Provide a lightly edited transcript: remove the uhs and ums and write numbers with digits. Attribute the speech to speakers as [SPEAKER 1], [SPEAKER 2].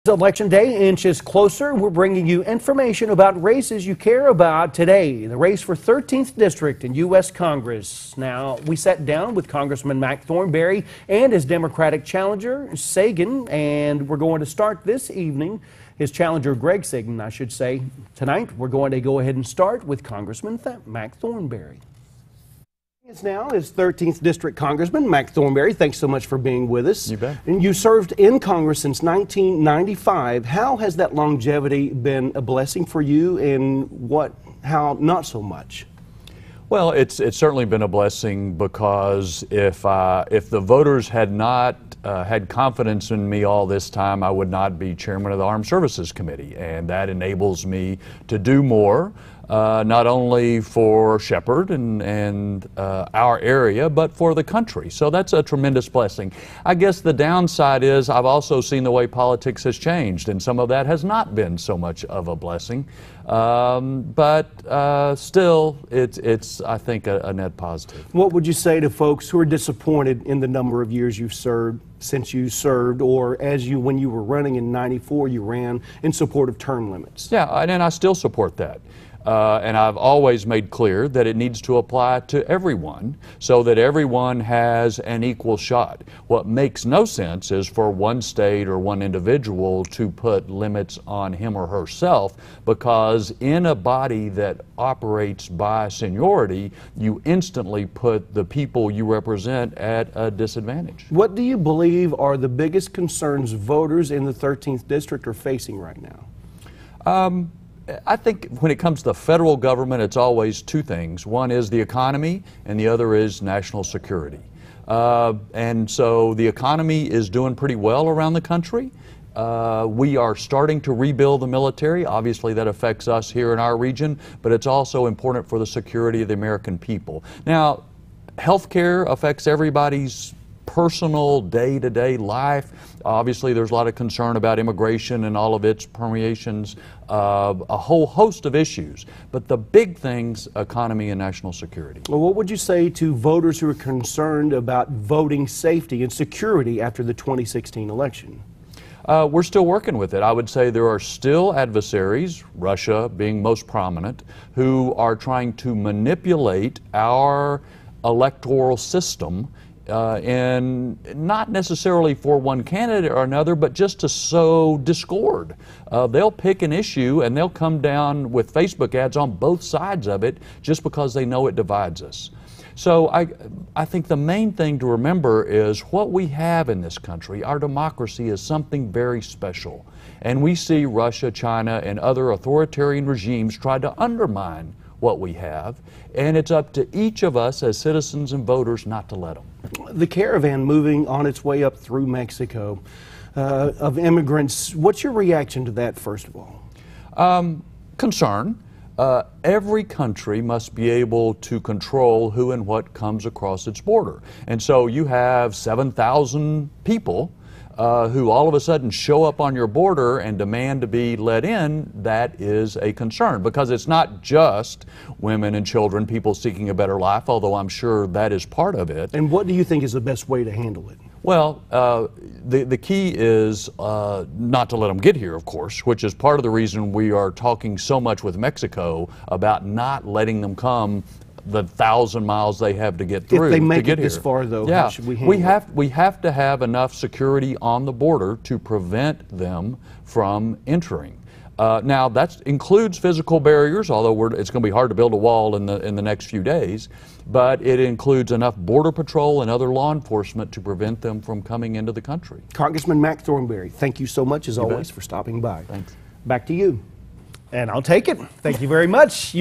[SPEAKER 1] Election Day inches closer. We're bringing you information about races you care about today. The race for 13th District in U.S. Congress. Now, we sat down with Congressman Mac Thornberry and his Democratic challenger, Sagan, and we're going to start this evening. His challenger, Greg Sagan, I should say. Tonight, we're going to go ahead and start with Congressman Mac Thornberry. It's now is 13th District Congressman Mac Thornberry. Thanks so much for being with us.
[SPEAKER 2] You bet.
[SPEAKER 1] And you served in Congress since 1995. How has that longevity been a blessing for you, and how not so much?
[SPEAKER 2] Well, it's certainly been a blessing because if the voters had not had confidence in me all this time, I would not be chairman of the Armed Services Committee, and that enables me to do more. Not only for Shepherd and our area, but for the country. So that's a tremendous blessing. I guess the downside is I've also seen the way politics has changed, and some of that has not been so much of a blessing. But still, it's I think, a net positive.
[SPEAKER 1] What would you say to folks who are disappointed in the number of years you've served, since you served, or when you were running in '94, you ran in support of term limits?
[SPEAKER 2] Yeah, and I still support that. And I've always made clear that it needs to apply to everyone so that everyone has an equal shot. What makes no sense is for one state or one individual to put limits on him or herself, because in a body that operates by seniority, you instantly put the people you represent at a disadvantage.
[SPEAKER 1] What do you believe are the biggest concerns voters in the 13th District are facing right now?
[SPEAKER 2] I think when it comes to the federal government, it's always two things. One is the economy, and the other is national security. And so the economy is doing pretty well around the country. We are starting to rebuild the military. Obviously, that affects us here in our region, but it's also important for the security of the American people. Now, healthcare affects everybody's personal day-to-day life. Obviously, there's a lot of concern about immigration and all of its permeations, a whole host of issues. But the big things, economy and national security.
[SPEAKER 1] Well, what would you say to voters who are concerned about voting safety and security after the 2016 election?
[SPEAKER 2] We're still working with it. I would say there are still adversaries, Russia being most prominent, who are trying to manipulate our electoral system and not necessarily for one candidate or another, but just to sow discord. They'll pick an issue and they'll come down with Facebook ads on both sides of it just because they know it divides us. So I think the main thing to remember is what we have in this country, our democracy, is something very special. And we see Russia, China, and other authoritarian regimes try to undermine what we have, and it's up to each of us as citizens and voters not to let them.
[SPEAKER 1] The caravan moving on its way up through Mexico of immigrants, what's your reaction to that, first of all?
[SPEAKER 2] Concern. Every country must be able to control who and what comes across its border. And so you have 7,000 people who all of a sudden show up on your border and demand to be let in. That is a concern, because it's not just women and children, people seeking a better life, although I'm sure that is part of it.
[SPEAKER 1] And what do you think is the best way to handle it?
[SPEAKER 2] Well, the key is not to let them get here, of course, which is part of the reason we are talking so much with Mexico about not letting them come the 1,000 miles they have to get through.
[SPEAKER 1] If they make
[SPEAKER 2] it
[SPEAKER 1] this far, though,
[SPEAKER 2] yeah,
[SPEAKER 1] how should we handle it?
[SPEAKER 2] We have to have enough security on the border to prevent them from entering. Now, that includes physical barriers, although it's going to be hard to build a wall in the next few days, but it includes enough Border Patrol and other law enforcement to prevent them from coming into the country.
[SPEAKER 1] Congressman Mac Thornberry, thank you so much, as always, for stopping by.
[SPEAKER 2] Thanks.
[SPEAKER 1] Back to you. And I'll take it. Thank you very much.